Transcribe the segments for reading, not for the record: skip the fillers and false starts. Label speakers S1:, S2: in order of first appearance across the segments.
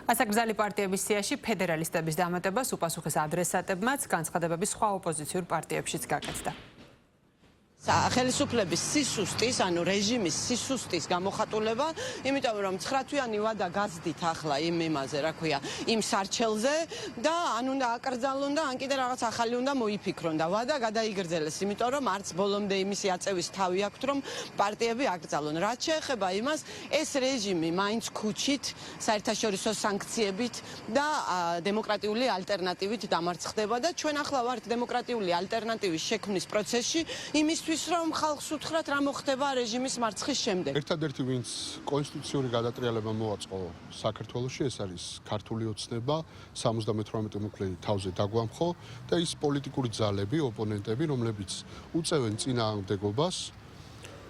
S1: ასაკრძალი პარტიების სიაში ფედერალისტების დამატებას უპასუხეს ადრესატებმაც, განცხადებების სხვა ოპოზიციურ პარტიებშიც გაკეთდა.
S2: ხელისუფლების სისუსტის, ანუ რეჟიმის სისუსტის გამოხატულება, იმიტომ რომ 9 თვიანი ვადა გაზდით ახლა იმ იმაზე, რა ქვია, იმ სარჩელზე და ან უნდა აკრძალონ და ან კიდე რაღაც ახალი უნდა მოიფიქრონ და ვადა გადაიგრძელეს, იმიტომ რომ არც ბოლომდე იმისი აწევის თავი აქვთ, რომ პარტიები აკრძალონ. რაც შეეხება იმას, ეს რეჟიმი მაინც ქუჩით, საერთაშორისო სანქციებით და დემოკრატიული ალტერნატივით დამარცხდება და ჩვენ ახლა ვართ დემოკრატიული ალტერნატივის შექმნის პროცესში, იმისთვის რომ ხალხს უთხრათ რა მოხდება რეჟიმის მარცხის შემდეგ.
S3: ერთადერთი ვინც კონსტიტუციური გადატრიალება მოაწყო საქართველოში, ეს არის ქართული ოცნება, 78 მუხლი თავზე დაგვამხო და ის პოლიტიკური ძალები, ოპონენტები, რომლებიც უწევენ წინააღმდეგობას,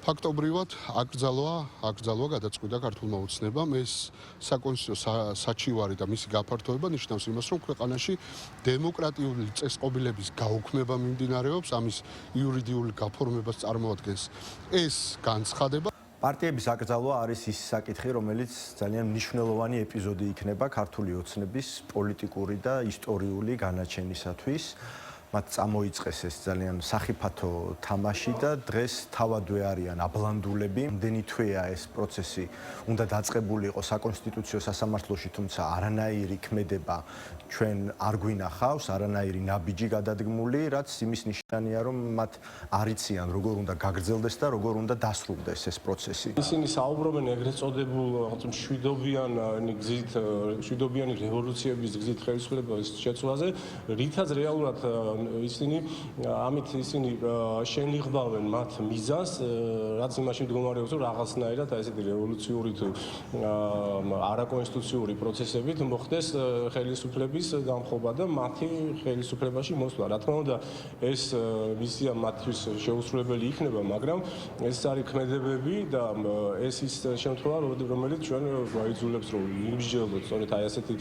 S3: ფაქტობრივად აკრძალვა გადაწყვიტა ქართულმა ოცნებამ. ეს საკონსტიტუციო საჩივარი და მისი გაფართოება ნიშნავს იმას, რომ ქვეყანაში დემოკრატიული წესწყობილების გაუქმება მიმდინარეობს, ამის იურიდიული გაფორმებას წარმოადგენს ეს განცხადება.
S4: პარტიების აკრძალვა არის ის საკითხი, რომელიც ძალიან მნიშვნელოვანი ეპიზოდი იქნება ქართული ოცნების პოლიტიკური და ისტორიული განაჩენისათვის. მათ წამოიწყეს ეს ძალიან სახიფათო თამაში და დღეს თავადვე არიან აბლანდულები. იმდენი თვეა ეს პროცესი უნდა დაწყებული იყოს საკონსტიტუციო სასამართლოში, თუმცა არანაირი ქმედება ჩვენ არ გვინახავს, არანაირი ნაბიჯი გადადგმული, რაც იმის ნიშანია, რომ მათ არ იციან როგორ უნდა გაგრძელდეს და როგორ უნდა დასრულდეს ეს პროცესი.
S5: ისინი საუბრობენ ეგრეთ წოდებულ მშვიდობიანი რევოლუციების გზით ხელისუფლების შეცვლაზე, რითაც რეალურად ისინი შენიღბავენ მათ მიზანს, რაც იმაში მდგომარეობს, რომ რაღაცნაირად ესეთი რევოლუციური თუ არაკონსტიტუციური პროცესებით მოხდეს ხელისუფლების გამხობა და მათი ხელისუფლებაში მოსვლა. რა თქმა უნდა, ეს მისია მათთვის შეუსრულებელი იქნება, მაგრამ ეს არის ქმედებები და ეს ის შემთხვევა, რომელიც ჩვენ გვაიძულებს, რომ იმსჯელოთ სწორედ აი ასეთი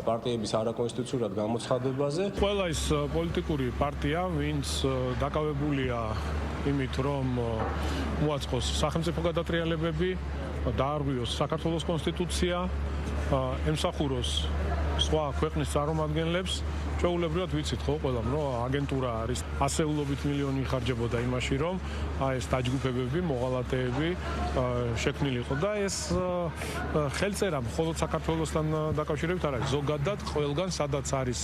S5: პარტიების არაკონსტიტუციურად გამოცხადებაზე.
S6: ყველა ის პოლიტიკური პარტია, ვინც დაკავებულია იმით, რომ მოაწყოს სახელმწიფო გადატრიალებები, დაარღვიოს საქართველოს კონსტიტუცია, ემსახუროს სხვა ქვეყნის წარმომადგენლებს, ჩვეულებრივად ვიცით ხო ყველამ, რომ აგენტურა არის ასეულობით მილიონი ხარჯებოდა იმაში, რომ ეს დაჯგუფებები, მოღალატეები შექმნილიყო და ეს ხელწერა მხოლოდ საქართველოსთან დაკავშირებით არ არის. ზოგადად ყველგან, სადაც არის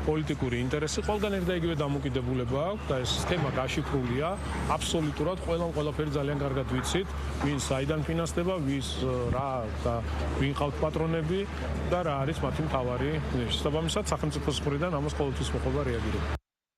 S6: პოლიტიკური ინტერესი, ყველგან ერთ და იგივე დამოკიდებულება აქვს და ეს თემა გაშიფრულია აბსოლუტურად ყველაფერი ძალიან კარგად ვიცით, ვინ საიდან ფინანსდება, ვის რა და ვინ ყავთ პატრონები და რა არის მათი მთავარი ნიშნები. შესაბამისად, სახელმწიფოს მხრიდან ამას ყოველთვის მოხდება რეაგირება.